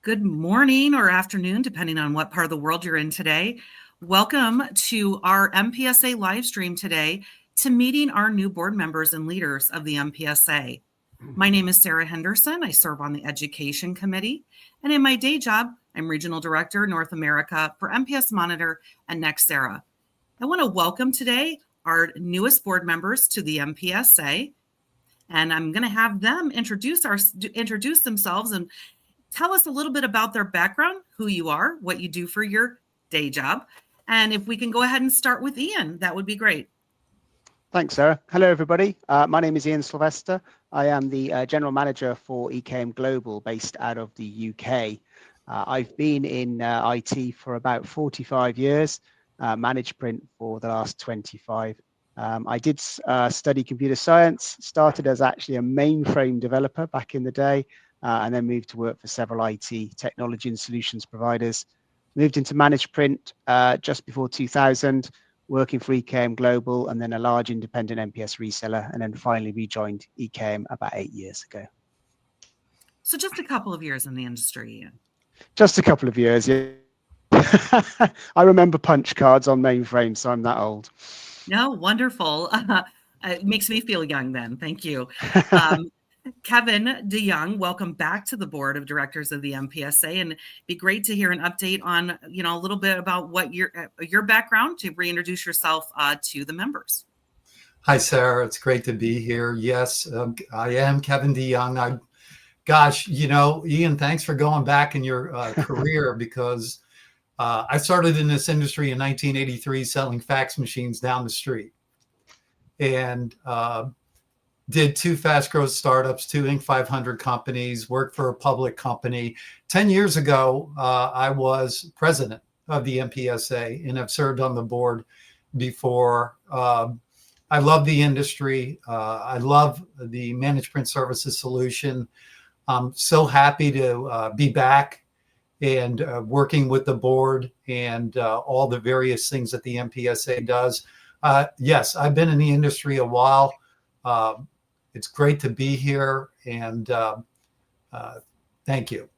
Good morning or afternoon, depending on what part of the world you're in today. Welcome to our MPSA live stream today to meeting our new board members and leaders of the MPSA. My name is Sarah Henderson. I serve on the Education Committee, and in my day job, I'm Regional Director, North America for MPS Monitor and Nextera. I want to welcome today our newest board members to the MPSA, and I'm going to have them introduce themselves and tell us a little bit about their background, who you are, what you do for your day job. And if we can go ahead and start with Ian, that would be great. Thanks, Sarah. Hello, everybody. My name is Ian Sylvester. I am the General Manager for EKM Global based out of the UK. I've been in IT for about 45 years, managed print for the last 25. I did study computer science, started as actually a mainframe developer back in the day, and then moved to work for several IT technology and solutions providers. Moved into managed print just before 2000, working for EKM Global and then a large independent MPS reseller, and then finally rejoined EKM about 8 years ago. So just a couple of years in the industry, Ian. Just a couple of years, yeah. I remember punch cards on mainframes, so I'm that old. No, wonderful. It makes me feel young then. Thank you. Kevin DeYoung, welcome back to the board of directors of the MPSA, and it'd be great to hear an update on, a little bit about what your background, to reintroduce yourself to the members. Hi, Sarah. It's great to be here. Yes, I am Kevin DeYoung. Gosh, Ian, thanks for going back in your career because I started in this industry in 1983 selling fax machines down the street, and did 2 fast growth startups, 2 Inc. 500 companies, worked for a public company. 10 years ago, I was president of the MPSA and have served on the board before. I love the industry. I love the managed print services solution. I'm so happy to be back and working with the board and all the various things that the MPSA does. Yes, I've been in the industry a while. It's great to be here, and thank you.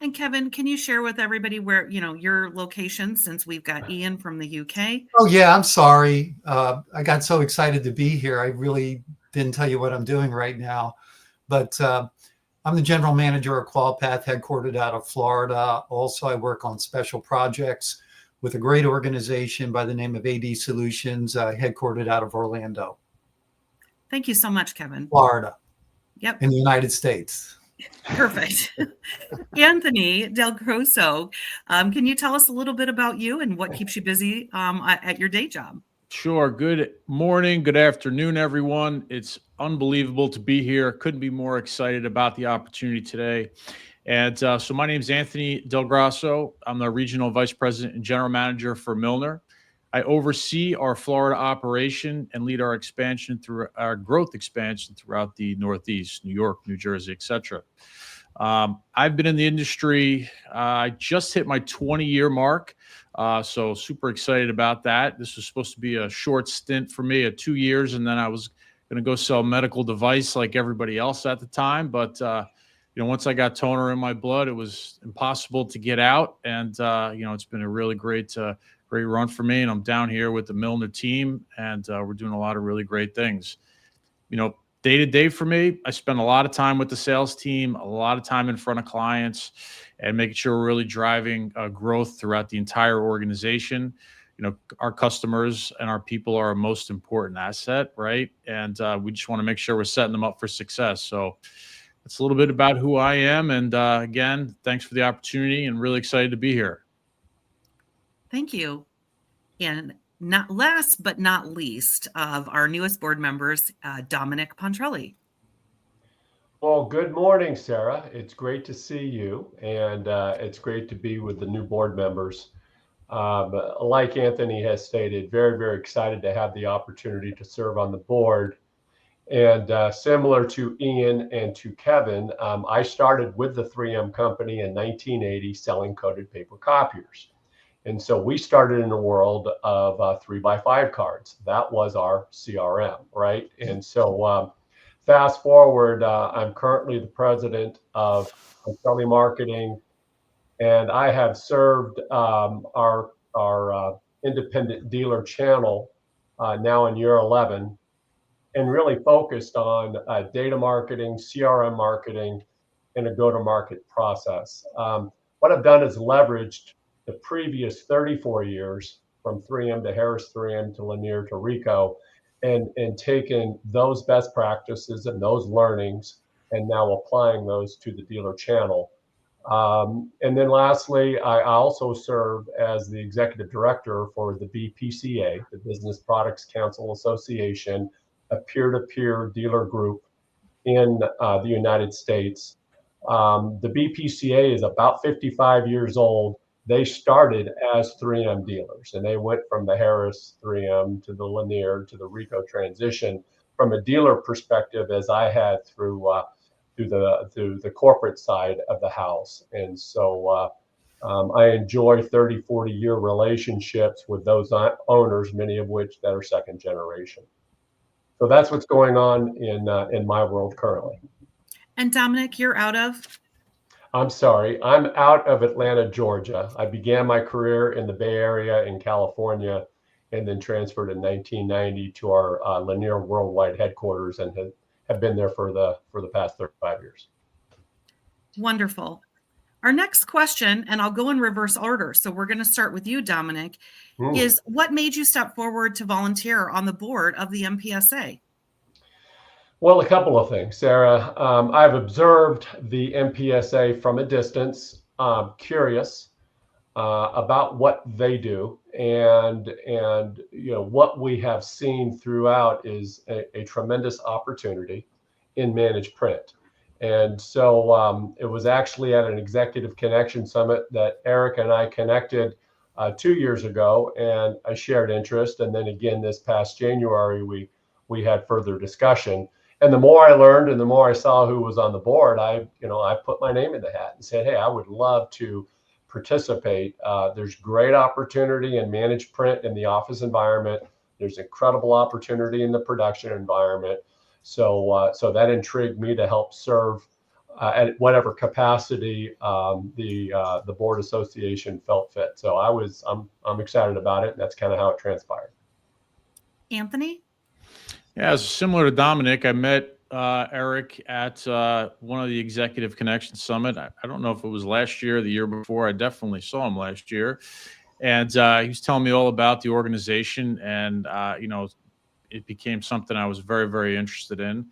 And Kevin, can you share with everybody where, your location, since we've got Ian from the UK? Oh, yeah, I'm sorry. I got so excited to be here. I really didn't tell you what I'm doing right now. But I'm the general manager of QualPath, headquartered out of Florida. Also, I work on special projects with a great organization by the name of AD Solutions, headquartered out of Orlando. Thank you so much, Kevin. Florida. Yep. In the United States. Perfect. Anthony Del Grosso, can you tell us a little bit about you and what keeps you busy at your day job? Sure. Good morning, good afternoon, everyone. It's unbelievable to be here. Couldn't be more excited about the opportunity today. And so my name is Anthony Del Grosso. I'm the Regional Vice President and General Manager for Milner. I oversee our Florida operation and lead our expansion through our growth expansion throughout the Northeast, New York, New Jersey, etc. I've been in the industry. I just hit my 20-year mark, so super excited about that. This was supposed to be a short stint for me, 2 years, and then I was going to go sell a medical device like everybody else at the time. But once I got toner in my blood, it was impossible to get out, and it's been a really great run for me, and I'm down here with the Milner team, and we're doing a lot of really great things. Day to day for me, I spend a lot of time with the sales team, a lot of time in front of clients, and making sure we're really driving growth throughout the entire organization. Our customers and our people are our most important asset, right? And we just want to make sure we're setting them up for success. So that's a little bit about who I am. And again, thanks for the opportunity, and really excited to be here. Thank you. And not last but not least of our newest board members, Dominic Pontrelli. Well, good morning, Sarah. It's great to see you, and it's great to be with the new board members. Like Anthony has stated, very, very excited to have the opportunity to serve on the board. And similar to Ian and to Kevin, I started with the 3M company in 1980 selling coated paper copiers. And so we started in a world of 3x5 cards. That was our CRM, right? And so fast forward, I'm currently the president of telemarketing, and I have served our independent dealer channel now in year 11, and really focused on data marketing, CRM marketing, and a go-to-market process. What I've done is leveraged the previous 34 years from 3M to Harris 3M to Lanier to Ricoh, and taken those best practices and those learnings and now applying those to the dealer channel. And then lastly, I also serve as the executive director for the BPCA, the Business Products Council Association, a peer-to-peer dealer group in the United States. The BPCA is about 55 years old. They started as 3M dealers, and they went from the Harris 3M to the Lanier to the Ricoh transition from a dealer perspective, as I had through the corporate side of the house. And so I enjoy 30, 40-year relationships with those owners, many of which that are second generation. So that's what's going on in my world currently. And Dominic, you're out of? I'm sorry, I'm out of Atlanta, Georgia. I began my career in the Bay Area in California, and then transferred in 1990 to our Lanier Worldwide headquarters, and have been there for the past 35 years. Wonderful. Our next question, and I'll go in reverse order. So we're going to start with you, Dominic, is what made you step forward to volunteer on the board of the MPSA? Well, a couple of things, Sarah. I've observed the MPSA from a distance, curious about what they do, and what we have seen throughout is a tremendous opportunity in managed print. And so it was actually at an Executive Connection Summit that Eric and I connected 2 years ago, and I shared interest. And then again this past January, we had further discussion. And the more I learned and the more I saw who was on the board, I put my name in the hat and said, hey, I would love to participate. There's great opportunity in managed print in the office environment. There's incredible opportunity in the production environment. So that intrigued me to help serve at whatever capacity the board association felt fit. So I'm excited about it, and that's kind of how it transpired. Anthony? Yeah, similar to Dominic, I met Eric at one of the Executive Connection Summit. I don't know if it was last year or the year before. I definitely saw him last year. And he was telling me all about the organization, and, it became something I was very, very interested in.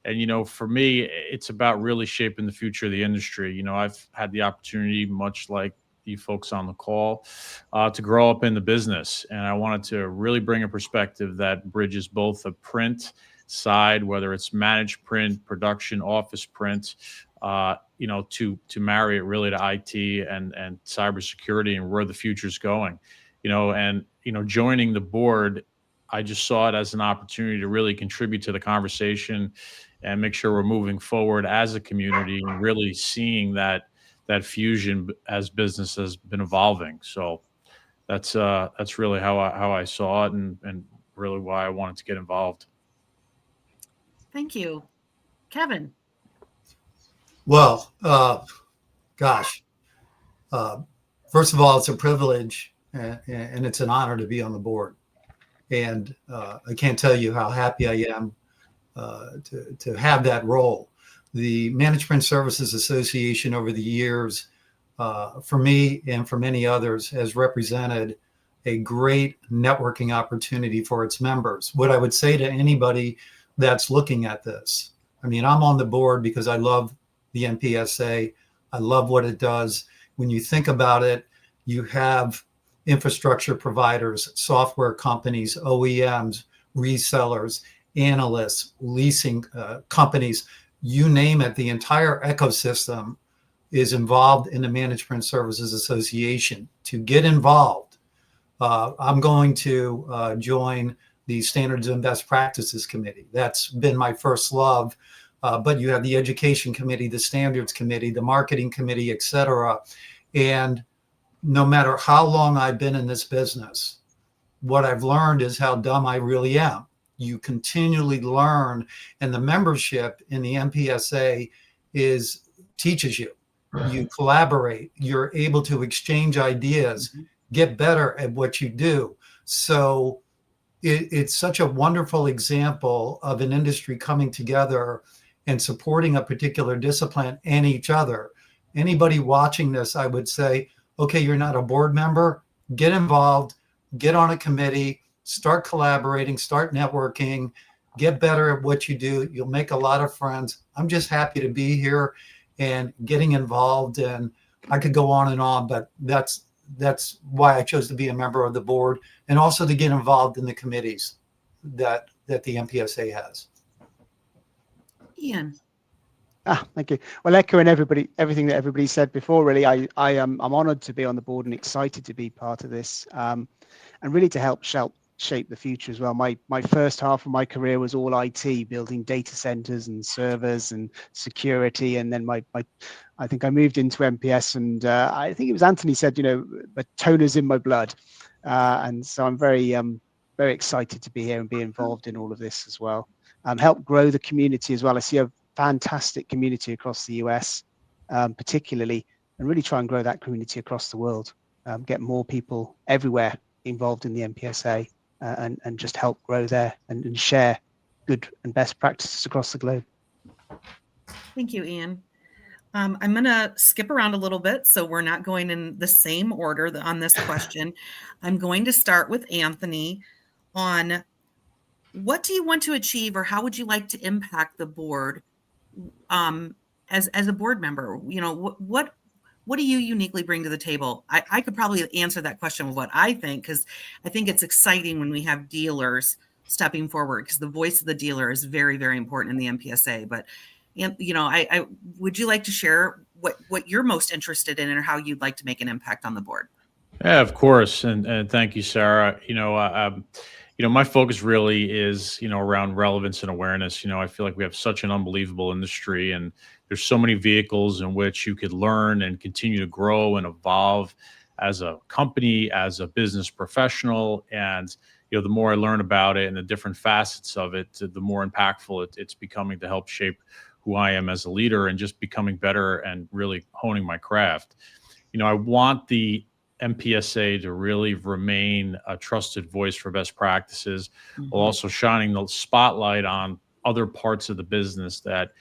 And, for me, it's about really shaping the future of the industry. I've had the opportunity, much like you folks on the call, to grow up in the business. And I wanted to really bring a perspective that bridges both the print side, whether it's managed print, production, office print, to marry it really to IT and cybersecurity and where the future's going. Joining the board, I just saw it as an opportunity to really contribute to the conversation and make sure we're moving forward as a community and really seeing that fusion as business has been evolving. So that's really how I saw it, and really why I wanted to get involved. Thank you. Kevin? Well, first of all, it's a privilege and it's an honor to be on the board. And I can't tell you how happy I am to have that role. The Managed Print Services Association over the years, for me and for many others, has represented a great networking opportunity for its members. What I would say to anybody that's looking at this, I'm on the board because I love the MPSA. I love what it does. When you think about it, you have infrastructure providers, software companies, OEMs, resellers, analysts, leasing companies, you name it. The entire ecosystem is involved in the Managed Print Services Association. To get involved, I'm going to join the Standards and Best Practices Committee. That's been my first love. But you have the Education Committee, the Standards Committee, the Marketing Committee, et cetera. And no matter how long I've been in this business, what I've learned is how dumb I really am. you continually learn, and the membership in the MPSA teaches you. You collaborate, you're able to exchange ideas, get better at what you do. So it's such a wonderful example of an industry coming together and supporting a particular discipline and each other. Anybody watching this, I would say, okay, you're not a board member, get involved, get on a committee, start collaborating, start networking, get better at what you do. You'll make a lot of friends. I'm just happy to be here and getting involved. And I could go on and on, but that's why I chose to be a member of the board and also to get involved in the committees that the MPSA has. Ian. Thank you. Well, echoing everything that everybody said before, really, I'm honored to be on the board and excited to be part of this, and really to help shape the future as well. My first half of my career was all IT, building data centers and servers and security, and then I think I moved into MPS, and I think it was Anthony said, but toner's in my blood, and so I'm very excited to be here and be involved in all of this as well. Help grow the community as well. I see a fantastic community across the US, particularly, and really try and grow that community across the world. Get more people everywhere involved in the MPSA, and just help grow there and share good and best practices across the globe. Thank you, Ian. I'm going to skip around a little bit, so we're not going in the same order on this question. I'm going to start with Anthony on what do you want to achieve, or how would you like to impact the board as a board member? What do you uniquely bring to the table? I could probably answer that question with what I think, because I think it's exciting when we have dealers stepping forward, because the voice of the dealer is very, very important in the MPSA. But I would you like to share what you're most interested in, or how you'd like to make an impact on the board? Yeah, of course, and thank you, Sarah. My focus really is, around relevance and awareness. I feel like we have such an unbelievable industry, and there's so many vehicles in which you could learn and continue to grow and evolve as a company, as a business professional. And, the more I learn about it and the different facets of it, the more impactful it's becoming to help shape who I am as a leader and just becoming better and really honing my craft. I want the MPSA to really remain a trusted voice for best practices, while also shining the spotlight on other parts of the business that,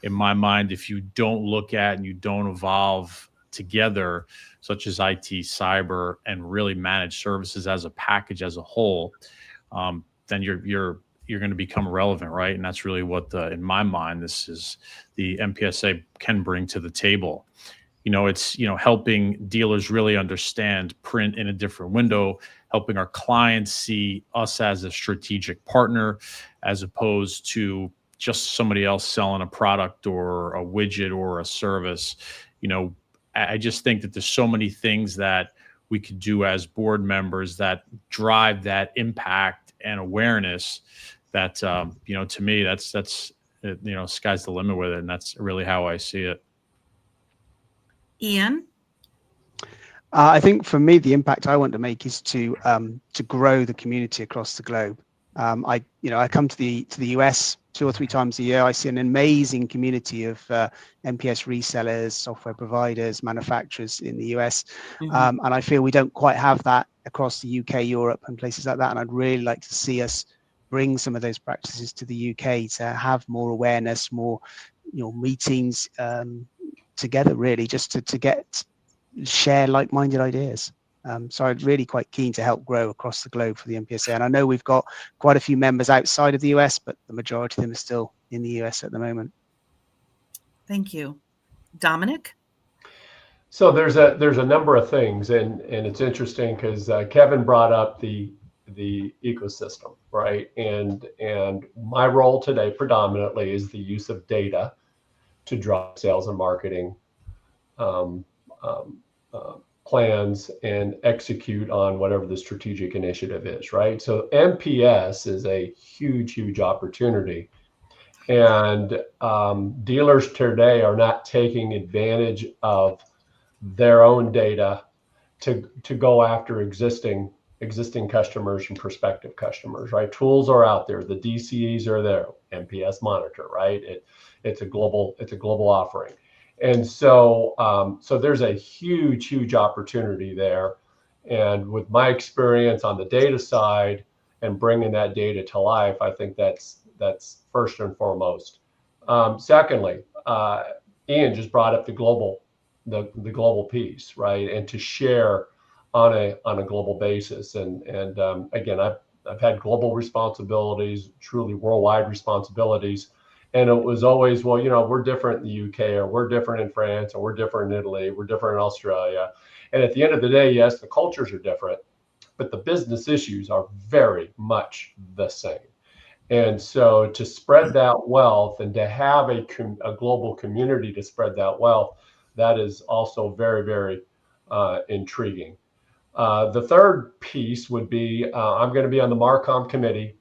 in my mind, if you don't look at and you don't evolve together, such as IT, cyber, and really managed services as a package as a whole, then you're going to become relevant, right? And that's really what, in my mind, this is the MPSA can bring to the table. It's, helping dealers really understand print in a different window, helping our clients see us as a strategic partner, as opposed to just somebody else selling a product or a widget or a service. I just think that there's so many things that we could do as board members that drive that impact and awareness that, to me, that's sky's the limit with it. And that's really how I see it. Ian? I think for me, the impact I want to make is to grow the community across the globe. I come to the US 2 or 3 times a year. I see an amazing community of MPS resellers, software providers, manufacturers in the US, and I feel we don't quite have that across the UK, Europe, and places like that. And I'd really like to see us bring some of those practices to the UK to have more awareness, more meetings together, really, just to share like-minded ideas. So I'm really quite keen to help grow across the globe for the MPSA. And I know we've got quite a few members outside of the US, but the majority of them are still in the US at the moment. Thank you. Dominic? So there's a number of things, and it's interesting because Kevin brought up the ecosystem, right? And my role today predominantly is the use of data to drive sales and marketing plans and execute on whatever the strategic initiative is, right? So MPS is a huge opportunity, and dealers today are not taking advantage of their own data to go after existing existing customers and prospective customers, right? Tools are out there. The DCEs are there. MPS Monitor, right? It's a global offering. And so, so there's a huge opportunity there. And with my experience on the data side and bringing that data to life, I think that's first and foremost. Secondly, Ian just brought up the global piece, right? And to share on a global basis. And again, I've had global responsibilities, truly worldwide responsibilities. And it was always, well, we're different in the UK, or we're different in France, or we're different in Italy, we're different in Australia. And at the end of the day, yes, the cultures are different, but the business issues are very much the same. And so to spread that wealth and to have a global community to spread that wealth, that is also very intriguing. The third piece would be, I'm going to be on the Marcom committee,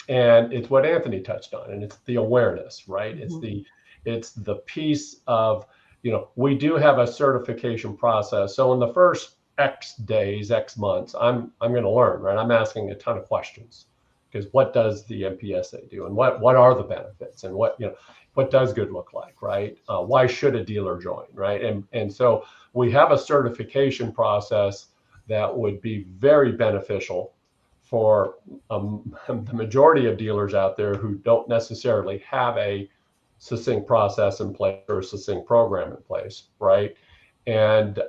and it's what Anthony touched on, and it's the awareness, right? Mm-hmm. It's the piece of, we do have a certification process. So in the first X days, X months, I'm going to learn, right? I'm asking a ton of questions, because what does the MPSA do, and what are the benefits, and what does good look like, right? Why should a dealer join, right? And so we have a certification process that would be very beneficial for the majority of dealers out there who don't necessarily have a succinct process in place or a succinct program in place, right? And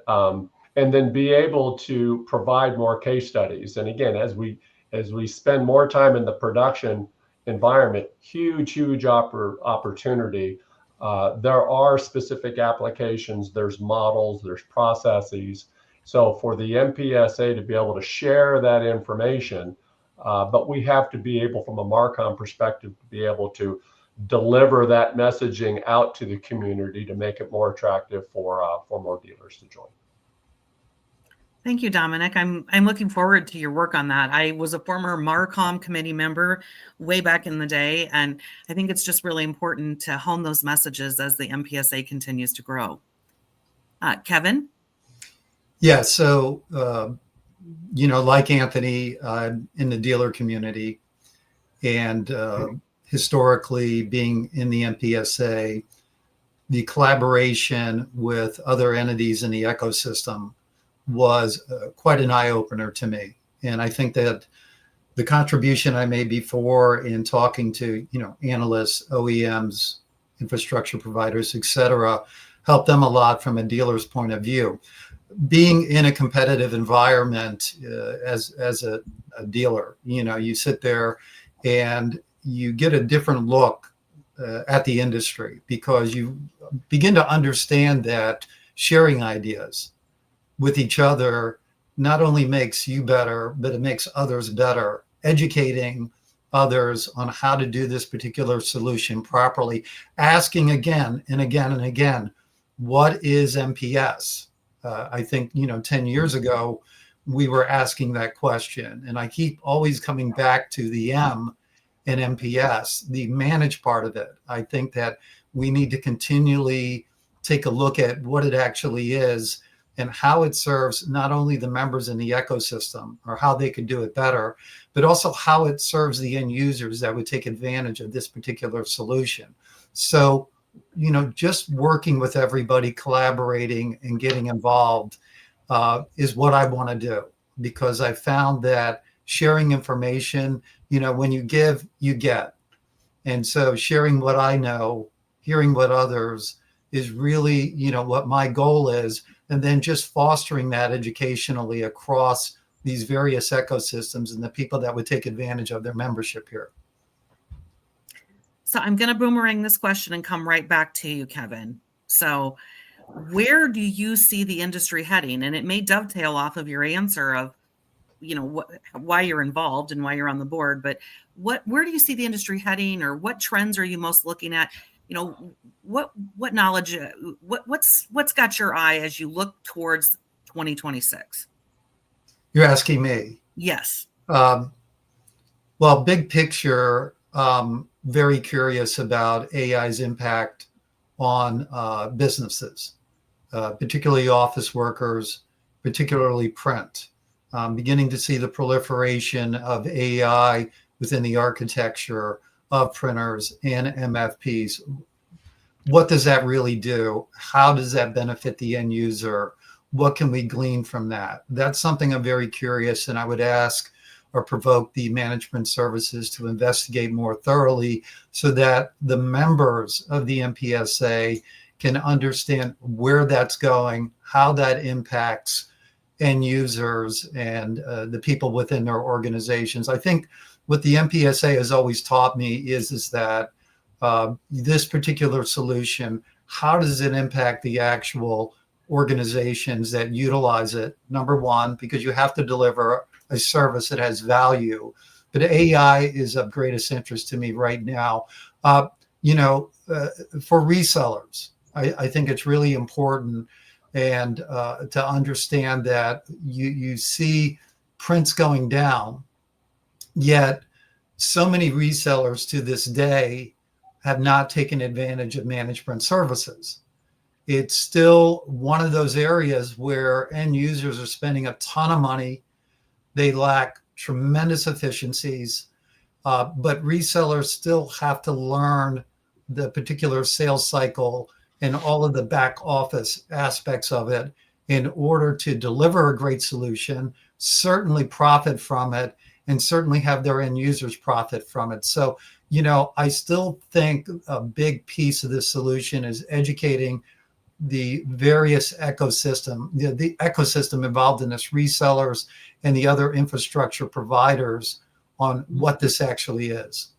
then be able to provide more case studies. And again, as we spend more time in the production environment, huge opportunity. There are specific applications, there's models, there's processes. So for the MPSA to be able to share that information, but we have to be able, from a Marcom perspective, to be able to deliver that messaging out to the community to make it more attractive for more dealers to join. Thank you, Dominic. I'm looking forward to your work on that. I was a former Marcom committee member way back in the day, and I think it's just really important to hone those messages as the MPSA continues to grow. Kevin? Yeah, so, like Anthony, I'm in the dealer community, and historically being in the MPSA, the collaboration with other entities in the ecosystem was quite an eye-opener to me. And I think that the contribution I made before in talking to, analysts, OEMs, infrastructure providers, et cetera, helped them a lot from a dealer's point of view. Being in a competitive environment as a dealer, you sit there and you get a different look at the industry, because you begin to understand that sharing ideas with each other not only makes you better, but it makes others better. Educating others on how to do this particular solution properly, asking again and again and again, what is MPS? I think, 10 years ago, we were asking that question. And I keep always coming back to the M in MPS, the managed part of it. I think that we need to continually take a look at what it actually is and how it serves not only the members in the ecosystem, or how they could do it better, but also how it serves the end users that would take advantage of this particular solution. So, just working with everybody, collaborating and getting involved is what I want to do, because I found that sharing information, when you give, you get. And so sharing what I know, hearing what others is really, what my goal is. And then just fostering that educationally across these various ecosystems and the people that would take advantage of their membership here. So I'm going to boomerang this question and come right back to you, Kevin. So where do you see the industry heading? And it may dovetail off of your answer of, why you're involved and why you're on the board, but where do you see the industry heading, or what trends are you most looking at? What knowledge, what's got your eye as you look towards 2026? You're asking me? Yes. Well, big picture, very curious about AI's impact on businesses, particularly office workers, particularly print. beginning to see the proliferation of AI within the architecture of printers and MFPs. What does that really do? How does that benefit the end user? What can we glean from that? That's something I'm very curious, and I would ask or provoke the management services to investigate more thoroughly so that the members of the MPSA can understand where that's going, how that impacts end users and the people within their organizations. I think what the MPSA has always taught me is that this particular solution, how does it impact the actual organizations that utilize it? Number one, because you have to deliver a service that has value. But AI is of greatest interest to me right now. For resellers, I think it's really important and to understand that you see prints going down, yet so many resellers to this day have not taken advantage of managed print services. It's still one of those areas where end users are spending a ton of money. They lack tremendous efficiencies, but resellers still have to learn the particular sales cycle and all of the back office aspects of it in order to deliver a great solution, certainly profit from it, and certainly have their end users profit from it. So, I still think a big piece of this solution is educating the various ecosystem, the ecosystem involved in this, resellers and the other infrastructure providers, on what this actually is.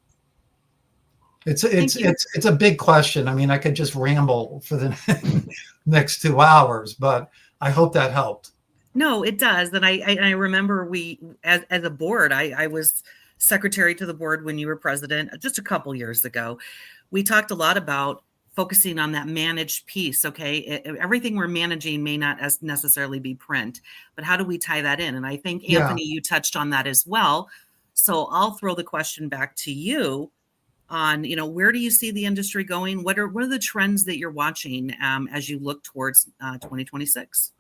It's a big question. I mean, I could just ramble for the next 2 hours, but I hope that helped. No, it does. And I remember we, as a board, I was secretary to the board when you were president just a couple years ago. We talked a lot about focusing on that managed piece. Okay. Everything we're managing may not as necessarily be print, but how do we tie that in? And I think, Anthony, you touched on that as well. So I'll throw the question back to you on, where do you see the industry going? What are the trends that you're watching as you look towards 2026?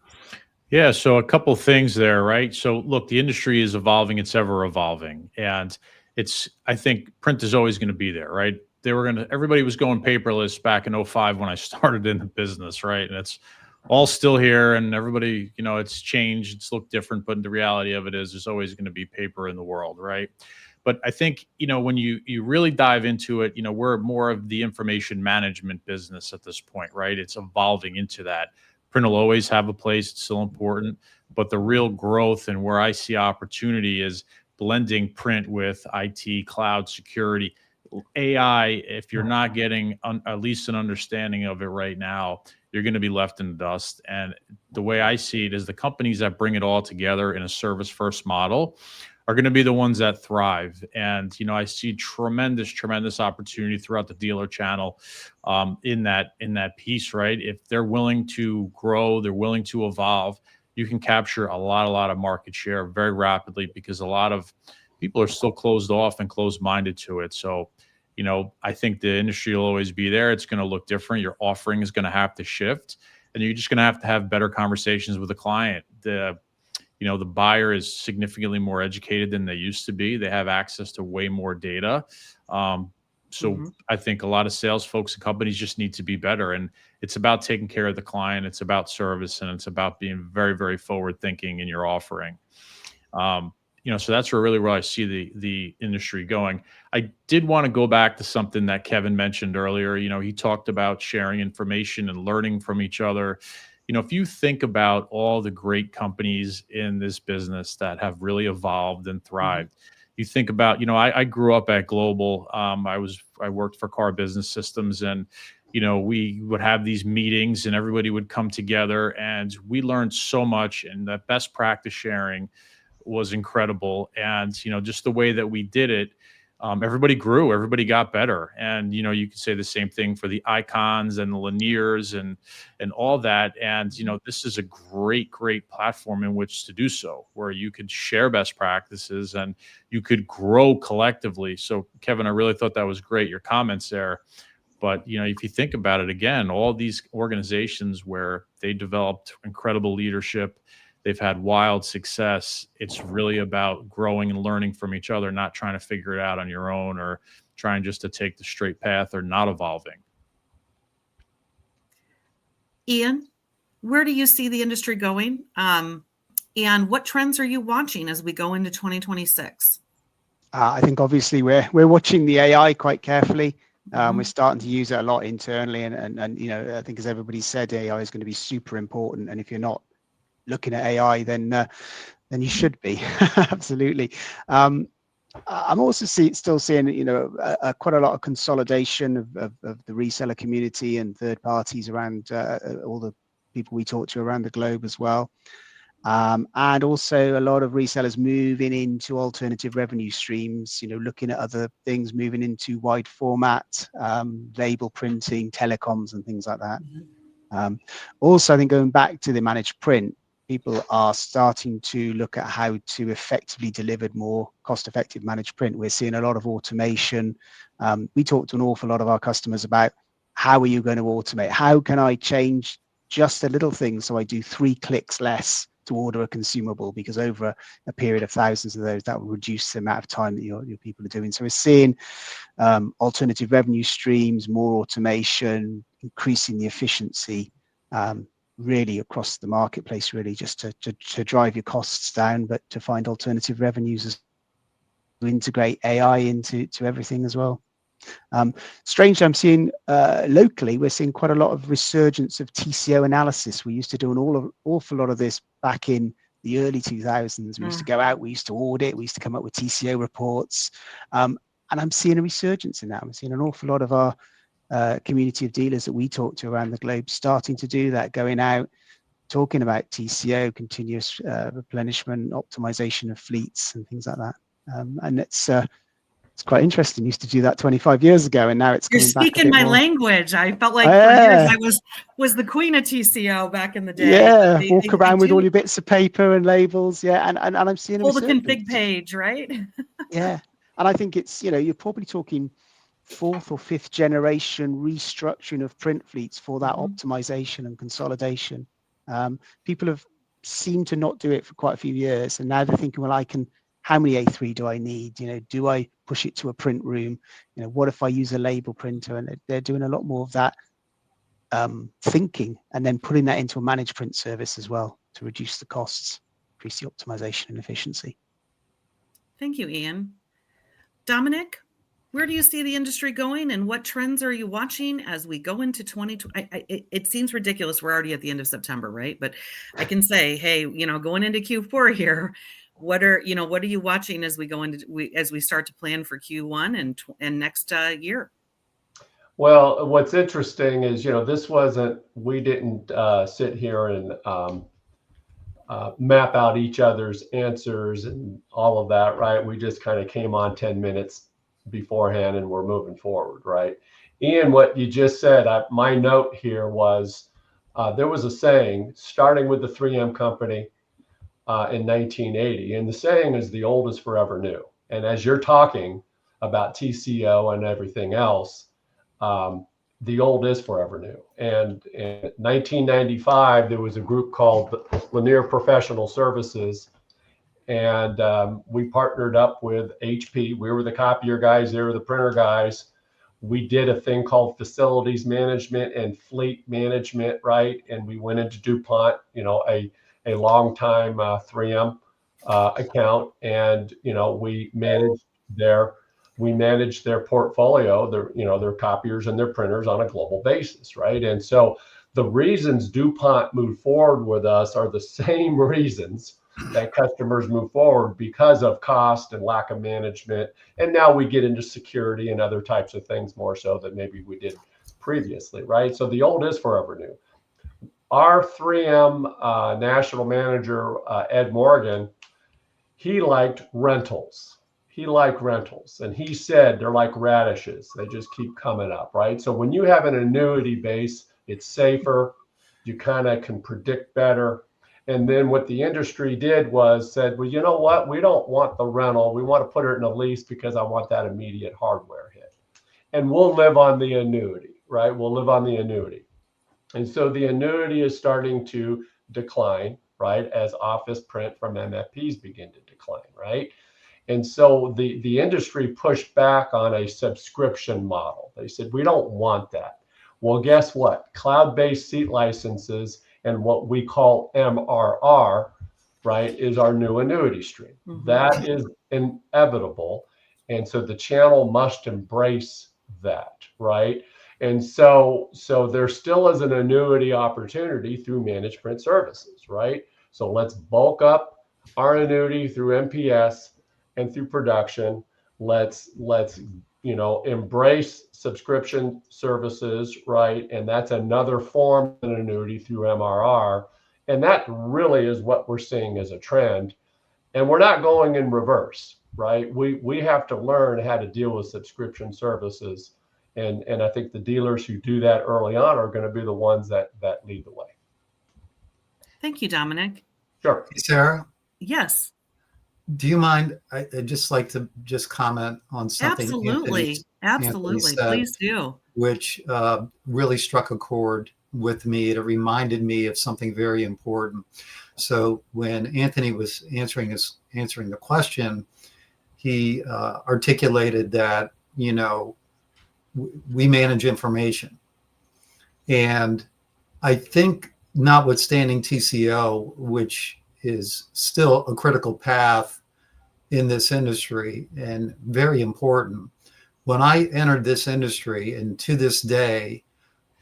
Yeah, so a couple things there, right? So look, the industry is evolving, it's ever evolving. And I think print is always going to be there, right? Everybody was going paperless back in 05 when I started in the business, right? And it's all still here, and everybody, it's changed, it's looked different, but the reality of it is there's always going to be paper in the world, right? But I think, when you really dive into it, we're more of the information management business at this point, right? It's evolving into that. Print will always have a place. It's still important. But the real growth and where I see opportunity is blending print with IT, cloud security, AI. If you're not getting at least an understanding of it right now, you're going to be left in the dust. And the way I see it is the companies that bring it all together in a service first model are going to be the ones that thrive. And, I see tremendous opportunity throughout the dealer channel in that piece, right? If they're willing to grow, they're willing to evolve, you can capture a lot of market share very rapidly, because a lot of people are still closed off and closed-minded to it. So, I think the industry will always be there. It's going to look different. Your offering is going to have to shift, and you're just going to have better conversations with the client. The buyer is significantly more educated than they used to be. They have access to way more data. I think a lot of sales folks and companies just need to be better. And it's about taking care of the client. It's about service, and it's about being very, very forward thinking in your offering. So that's where I see the industry going. I did want to go back to something that Kevin mentioned earlier. He talked about sharing information and learning from each other. If you think about all the great companies in this business that have really evolved and thrived, you think about, I grew up at Global. I worked for Car Business Systems, and, we would have these meetings and everybody would come together, and we learned so much, and that best practice sharing was incredible. And, just the way that we did it, everybody grew, everybody got better. And, you could say the same thing for the icons and the linears and all that. And, this is a great platform in which to do so, where you could share best practices and you could grow collectively. So Kevin, I really thought that was great, your comments there. But, if you think about it again, all these organizations where they developed incredible leadership, they've had wild success. It's really about growing and learning from each other, not trying to figure it out on your own or trying just to take the straight path or not evolving. Ian, where do you see the industry going? And what trends are you watching as we go into 2026? I think obviously we're watching the AI quite carefully. We're starting to use it a lot internally, and you know, I think as everybody said, AI is going to be super important. And if you're not looking at AI, then you should be. Absolutely. I'm also still seeing, you know, quite a lot of consolidation of the reseller community and third parties around all the people we talk to around the globe as well. And also a lot of resellers moving into alternative revenue streams, you know, looking at other things, moving into wide format, label printing, telecoms and things like that. Also, I think going back to the managed print, people are starting to look at how to effectively deliver more cost-effective managed print. We're seeing a lot of automation. We talk to an awful lot of our customers about how are you going to automate? How can I change just a little thing so I do 3 clicks less to order a consumable, because over a period of thousands of those, that will reduce the amount of time that your people are doing. So we're seeing alternative revenue streams, more automation, increasing the efficiency really across the marketplace, really just to drive your costs down, but to find alternative revenues as to integrate AI into everything as well. Strangely, I'm seeing locally, we're seeing quite a lot of resurgence of TCO analysis. We used to do an awful lot of this back in the early 2000s. We used to go out, we used to audit, we used to come up with TCO reports. And I'm seeing a resurgence in that. I'm seeing an awful lot of our community of dealers that we talk to around the globe starting to do that, going out, talking about TCO, continuous replenishment, optimization of fleets and things like that. And it's quite interesting. Used to do that 25 years ago, and now it's coming back. You're speaking my language. I felt like for years I was the queen of TCO back in the day. Yeah, walk around with all your bits of paper and labels. Yeah, and I'm seeing pull the config page, right? Yeah, and I think it's, you know, you're probably talking 4th or 5th generation restructuring of print fleets for that optimization and consolidation. People have seemed to not do it for quite a few years, and now they're thinking, well, how many A3 do I need? You know, do I push it to a print room? You know, what if I use a label printer? And they're doing a lot more of that thinking, and then putting that into a managed print service as well to reduce the costs, increase the optimization and efficiency. Thank you, Ian. Dominic, where do you see the industry going, and what trends are you watching as we go into 2020? It seems ridiculous. We're already at the end of September, right? But I can say, hey, you know, going into Q4 here, what are you watching as we go into as we start to plan for Q1 and next year? Well, what's interesting is, you know, we didn't sit here and map out each other's answers and all of that, right? We just kind of came on 10 minutes beforehand and we're moving forward, right? Ian, what you just said, my note here was there was a saying starting with the 3M company in 1980, and the saying is the old is forever new. And as you're talking about TCO and everything else, the old is forever new. And in 1995, there was a group called Lanier Professional Services, and we partnered up with HP. We were the copier guys, they were the printer guys. We did a thing called facilities management and fleet management, right? And we went into DuPont, you know, a long time 3M account, and you know, we managed their portfolio, their copiers and their printers on a global basis, right? And so the reasons DuPont moved forward with us are the same reasons that customers move forward, because of cost and lack of management. And now we get into security and other types of things more so than maybe we did previously, right? So the old is forever new. Our 3M national manager, Ed Morgan, he liked rentals. And he said they're like radishes. They just keep coming up, right? So when you have an annuity base, it's safer. You kind of can predict better. And then what the industry did was said, well, you know what? We don't want the rental. We want to put it in a lease because I want that immediate hardware hit. And we'll live on the annuity, right? We'll live on the annuity. And so the annuity is starting to decline. right? As office print from MFPs begin to decline, right? And so the industry pushed back on a subscription model. They said, we don't want that. Well, guess what? Cloud-based seat licenses and what we call MRR, right, is our new annuity stream. That is inevitable. And so the channel must embrace that, right? And so there still is an annuity opportunity through managed print services, right? So let's bulk up our annuity through MPS and through production. Let's embrace subscription services, right? And that's another form of an annuity through MRR. And that really is what we're seeing as a trend. And we're not going in reverse, right? We have to learn how to deal with subscription services. And I think the dealers who do that early on are going to be the ones that lead the way. Thank you, Dominic. Sure. Hey, Sarah, Yes, do you mind? I'd just like to just comment on something absolutely. Anthony said, Please do. which really struck a chord with me. It reminded me of something very important. So when Anthony was answering the question, he articulated that, we manage information. And I think, notwithstanding TCO, which is still a critical path in this industry and very important, when I entered this industry and to this day,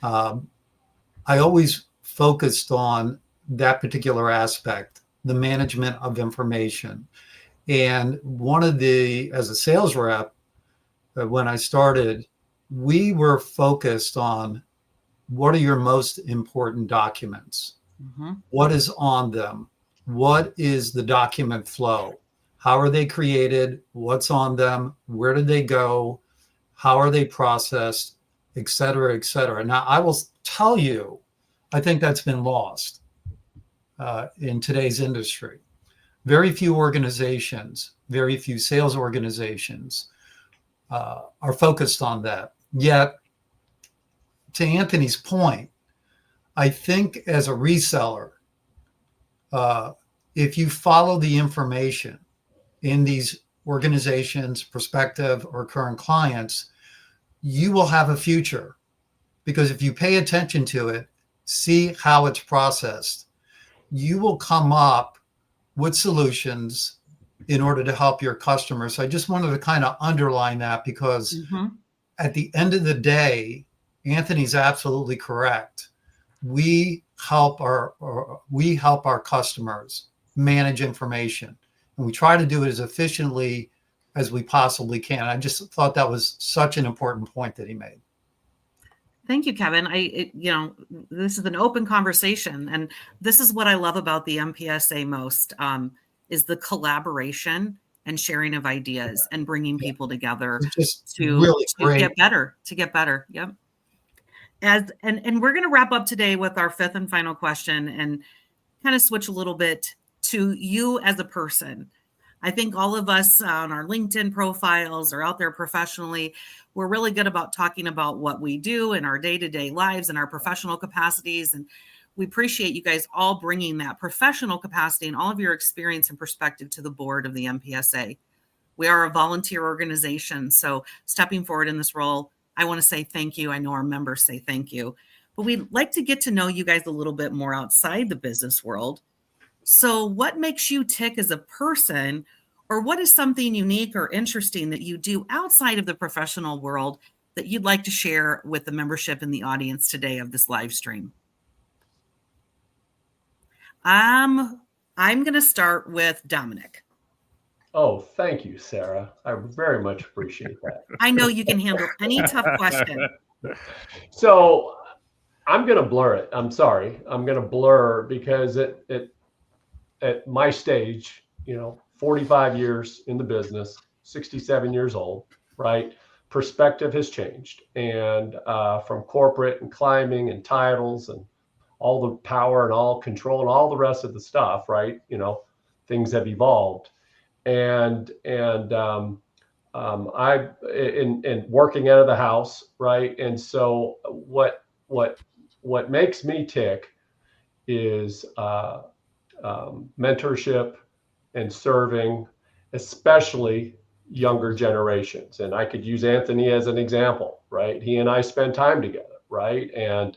I always focused on that particular aspect, the management of information. And as a sales rep, when I started, we were focused on what are your most important documents? What is on them? What is the document flow? How are they created? What's on them? Where did they go? How are they processed? Et cetera, et cetera. Now, I will tell you, I think that's been lost in today's industry. Very few organizations, very few sales organizations are focused on that. Yet, to Anthony's point, I think as a reseller, if you follow the information in these organizations, prospective or current clients, you will have a future. Because if you pay attention to it, see how it's processed, you will come up with solutions in order to help your customers. So I just wanted to kind of underline that because at the end of the day, Anthony's absolutely correct. We help our customers manage information, and we try to do it as efficiently as we possibly can. I just thought that was such an important point that he made. Thank you, Kevin. This is an open conversation, and this is what I love about the MPSA most, is the collaboration and sharing of ideas and bringing people together to get better. Yep. And we're going to wrap up today with our fifth and final question and kind of switch a little bit to you as a person. I think all of us on our LinkedIn profiles or out there professionally, we're really good about talking about what we do in our day-to-day lives and our professional capacities. And we appreciate you guys all bringing that professional capacity and all of your experience and perspective to the board of the MPSA. We are a volunteer organization, so stepping forward in this role, I want to say thank you. I know our members say thank you, but we'd like to get to know you guys a little bit more outside the business world. So what makes you tick as a person, or what is something unique or interesting that you do outside of the professional world that you'd like to share with the membership in the audience today of this live stream? I'm going to start with Dominic. Oh, thank you, Sarah. I very much appreciate that. I know you can handle any tough question. So I'm going to blur it. I'm sorry. I'm going to blur because at my stage, 45 years in the business, 67 years old, right? Perspective has changed. And from corporate and climbing and titles and all the power and all control and all the rest of the stuff, right? Things have evolved. And I in working out of the house, right? And so what makes me tick is mentorship and serving, especially younger generations. And I could use Anthony as an example, right? He and I spend time together, right? And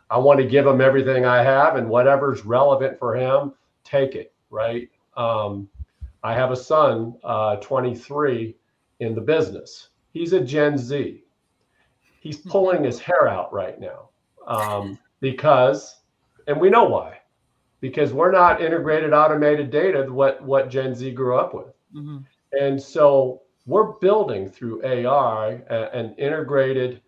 I want to give him everything I have, and whatever's relevant for him, take it, right? I have a son, 23, in the business. He's a Gen Z. He's pulling his hair out right now because, and we know why, because we're not integrated automated data, what Gen Z grew up with. Mm-hmm. And so we're building through AI an integrated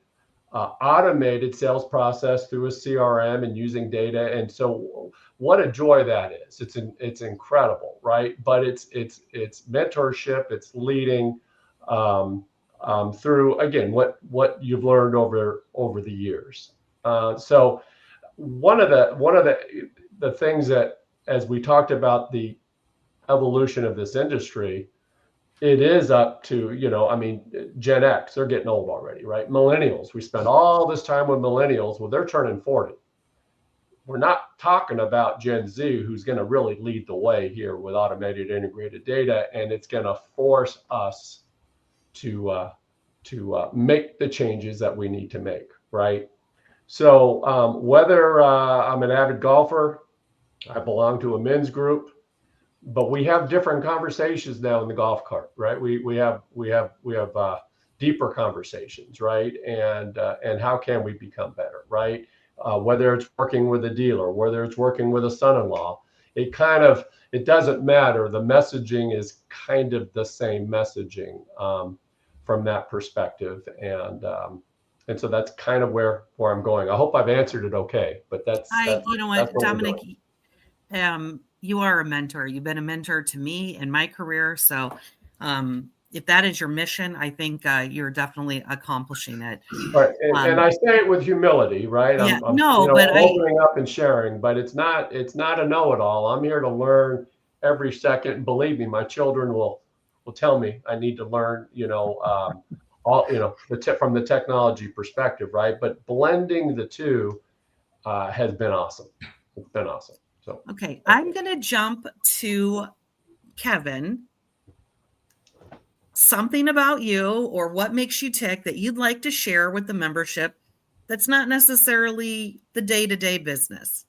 automated sales process through a CRM and using data. And so what a joy that is. It's incredible, right? But it's mentorship, it's leading through, again, what you've learned over the years. So one of the things that, as we talked about the evolution of this industry, it is up to, I mean, Gen X, they're getting old already, right? Millennials, we spend all this time with millennials. Well, they're turning 40. We're not talking about Gen Z, who's going to really lead the way here with automated integrated data, and it's going to force us to make the changes that we need to make, right? So whether I'm an avid golfer, I belong to a men's group, but we have different conversations now in the golf cart, right? We have deeper conversations, right? And how can we become better, right? Whether it's working with a dealer, whether it's working with a son-in-law, it doesn't matter. The messaging is kind of the same messaging from that perspective, and so that's kind of where I'm going. I hope I've answered it okay, but You know what, Dominic, going. You are a mentor. You've been a mentor to me in my career. So if that is your mission, I think you're definitely accomplishing it. Right. And I say it with humility, right? Yeah, I'm opening up and sharing, but it's not a know-it-all. I'm here to learn every second. Believe me, my children will tell me I need to learn, from the technology perspective, right? But blending the two has been awesome. It's been awesome. So okay, I'm going to jump to Kevin. Something about you or what makes you tick that you'd like to share with the membership that's not necessarily the day-to-day business.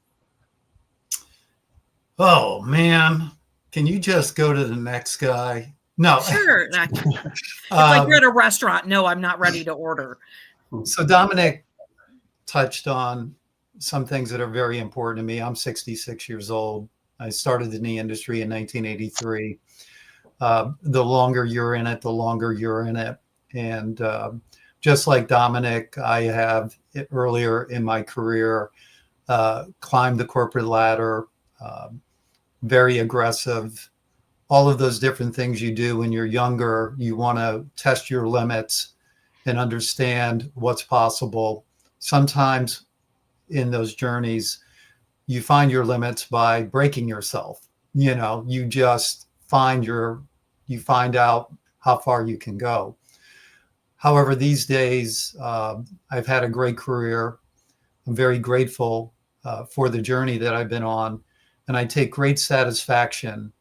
Oh, man. Can you just go to the next guy? No. Sure. It's like we're at a restaurant. No, I'm not ready to order. So Dominic touched on some things that are very important to me. I'm 66 years old. I started in the industry in 1983. The longer you're in it, the longer you're in it. And just like Dominic, I have earlier in my career climbed the corporate ladder, very aggressive. All of those different things you do when you're younger, you want to test your limits and understand what's possible. Sometimes in those journeys, you find your limits by breaking yourself. You just you find out how far you can go. However, these days, I've had a great career. I'm very grateful for the journey that I've been on. And I take great satisfaction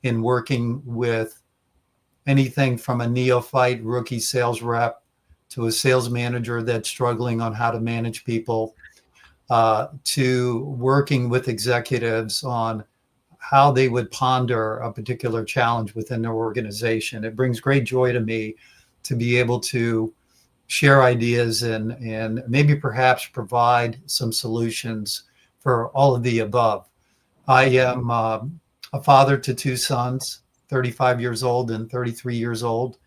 in working with anything from a neophyte rookie sales rep to a sales manager that's struggling on how to manage people, to working with executives on how they would ponder a particular challenge within their organization. It brings great joy to me to be able to share ideas and maybe perhaps provide some solutions for all of the above. I am a father to two sons, 35 years old and 33 years old.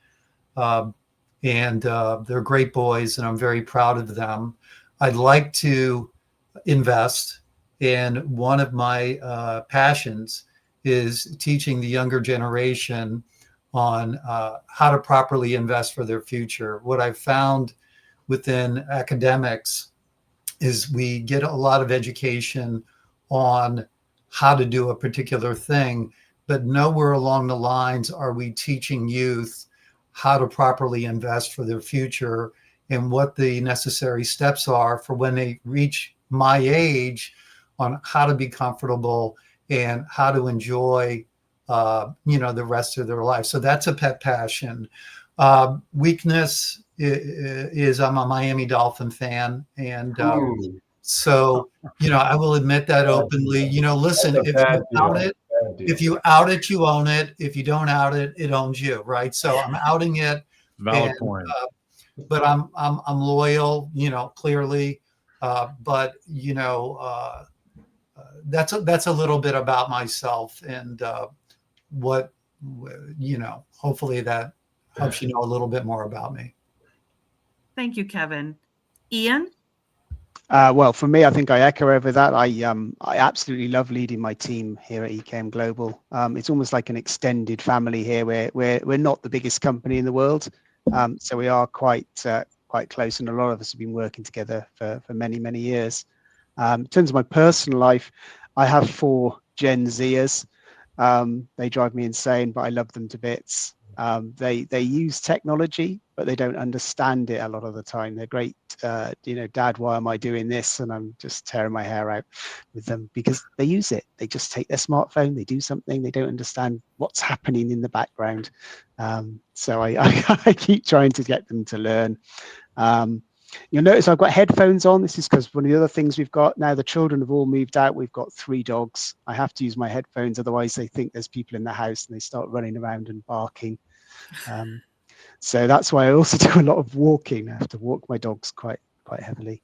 And they're great boys, and I'm very proud of them. I'd like to invest, and one of my passions is teaching the younger generation on how to properly invest for their future. What I've found within academics is we get a lot of education on how to do a particular thing, but nowhere along the lines are we teaching youth how to properly invest for their future and what the necessary steps are for when they reach my age on how to be comfortable and how to enjoy, the rest of their life. So that's a pet passion. Weakness is I'm a Miami Dolphin fan. And so, I will admit that openly. Listen, That's a if bad you deal. out it, Bad deal. if you out it, you own it. If you don't out it, it owns you, right? So I'm outing it. Valid point. But I'm loyal, clearly. But that's a little bit about myself, and what hopefully that helps you know a little bit more about me. Thank you, Kevin. Ian? Well, for me, I think I echo over that. I absolutely love leading my team here at EKM Global. It's almost like an extended family here. We're not the biggest company in the world, so we are quite close, and a lot of us have been working together for many years. In terms of my personal life, I have 4 Gen Zers. They drive me insane, but I love them to bits. They use technology, but they don't understand it a lot of the time. They're great, Dad, why am I doing this? And I'm just tearing my hair out with them because they use it. They just take their smartphone, they do something, they don't understand what's happening in the background. So I keep trying to get them to learn. You'll notice I've got headphones on. This is because one of the other things we've got now, the children have all moved out. We've got 3 dogs. I have to use my headphones, otherwise they think there's people in the house and they start running around and barking. So that's why I also do a lot of walking. I have to walk my dogs quite heavily.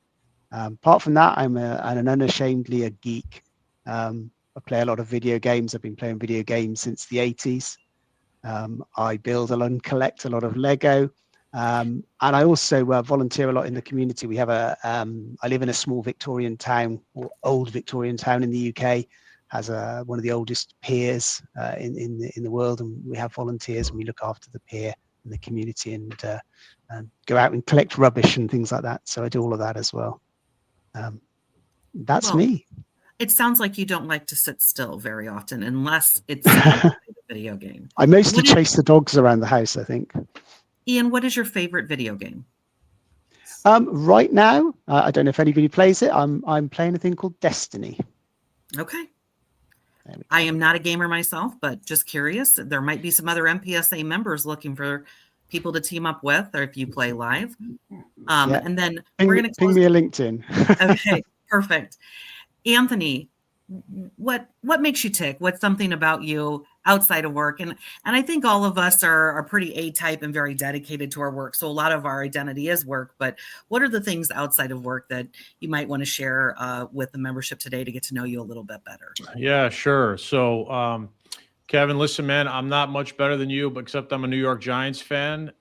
Apart from that, I'm an unashamedly a geek. I play a lot of video games. I've been playing video games since the 80s. I build and collect a lot of Lego. And I also volunteer a lot in the community. We have I live in a small Victorian town, or old Victorian town in the UK, has one of the oldest piers in the world, and we have volunteers and we look after the pier and the community, and go out and collect rubbish and things like that. So I do all of that as well. That's me. It sounds like you don't like to sit still very often, unless it's a video game. I mostly chase the dogs around the house, I think. Ian, what is your favorite video game? Right now, I don't know if anybody plays it. I'm playing a thing called Destiny. Okay. I am not a gamer myself, but just curious. There might be some other MPSA members looking for people to team up with, or if you play live. And then we're going to ping me a LinkedIn. Okay, perfect. Anthony, what makes you tick? What's something about you outside of work? And I think all of us are pretty A-type and very dedicated to our work. So a lot of our identity is work, but what are the things outside of work that you might want to share with the membership today to get to know you a little bit better? Yeah, sure. So, Kevin, listen, man, I'm not much better than you, but except I'm a New York Giants fan.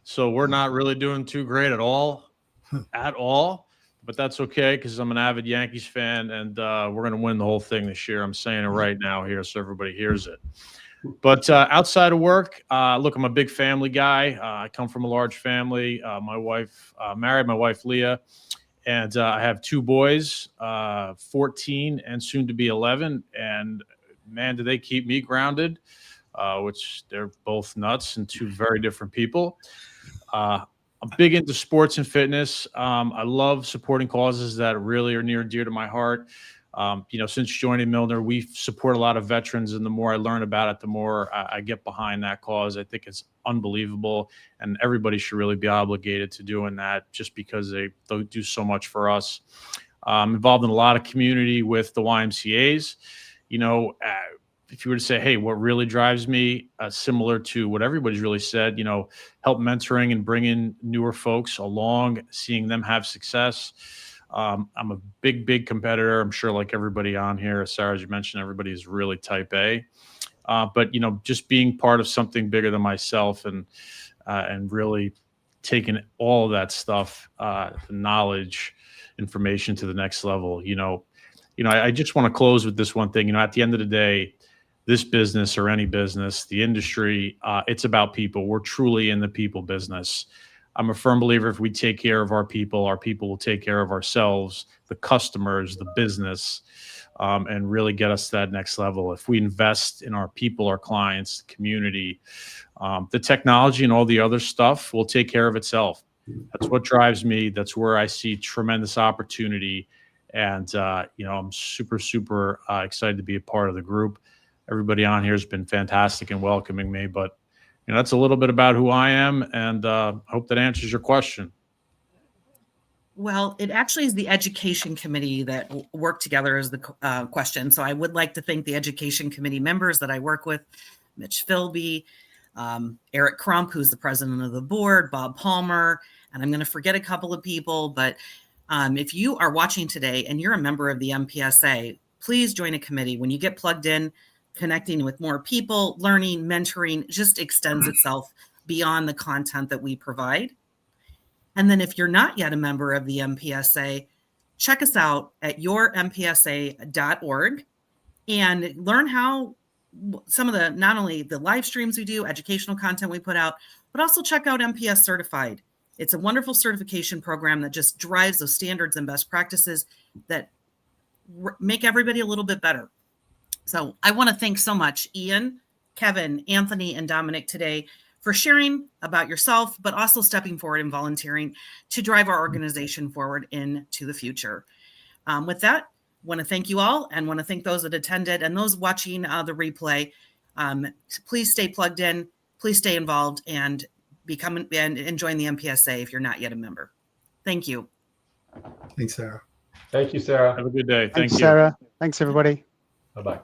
So we're not really doing too great at all. But that's okay because I'm an avid Yankees fan, and we're going to win the whole thing this year. I'm saying it right now here so everybody hears it. But outside of work, look, I'm a big family guy. I come from a large family. My wife married my wife, Leah, and I have 2 boys, 14 and soon to be 11. And, man, do they keep me grounded, which they're both nuts and 2 very different people. I'm big into sports and fitness. I love supporting causes that really are near and dear to my heart. Since joining Milner, we support a lot of veterans, and the more I learn about it, the more I get behind that cause. I think it's unbelievable, and everybody should really be obligated to doing that just because they do so much for us. I'm involved in a lot of community with the YMCAs. If you were to say, hey, what really drives me, similar to what everybody's really said, help mentoring and bringing newer folks along, seeing them have success. I'm a big competitor. I'm sure like everybody on here, Sarah, as you mentioned, everybody is really type A. But, just being part of something bigger than myself and really taking all of that stuff, knowledge, information to the next level, I just want to close with this one thing. At the end of the day, this business or any business, the industry, it's about people. We're truly in the people business. I'm a firm believer if we take care of our people will take care of ourselves, the customers, the business, and really get us to that next level. If we invest in our people, our clients, the community, the technology and all the other stuff will take care of itself. That's what drives me. That's where I see tremendous opportunity. And, I'm super excited to be a part of the group. Everybody on here has been fantastic in welcoming me, but that's a little bit about who I am, and I hope that answers your question. Well, it actually is the education committee that worked together as the question. So I would like to thank the education committee members that I work with, Mitch Philby, Eric Crump, who's the president of the board, Bob Palmer, and I'm going to forget a couple of people, but if you are watching today and you're a member of the MPSA, please join a committee. When you get plugged in, connecting with more people, learning, mentoring just extends itself beyond the content that we provide. And then if you're not yet a member of the MPSA, check us out at yourmpsa.org and learn how some of the, not only the live streams we do, educational content we put out, but also check out MPS Certified. It's a wonderful certification program that just drives those standards and best practices that make everybody a little bit better. So I want to thank so much Ian, Kevin, Anthony, and Dominic today for sharing about yourself, but also stepping forward and volunteering to drive our organization forward into the future. With that, I want to thank you all and want to thank those that attended and those watching the replay. Please stay plugged in, please stay involved, and join the MPSA if you're not yet a member. Thank you. Thanks, Sarah. Thank you, Sarah. Have a good day. Thanks, Thank you. Sarah. Thanks, everybody. Bye-bye.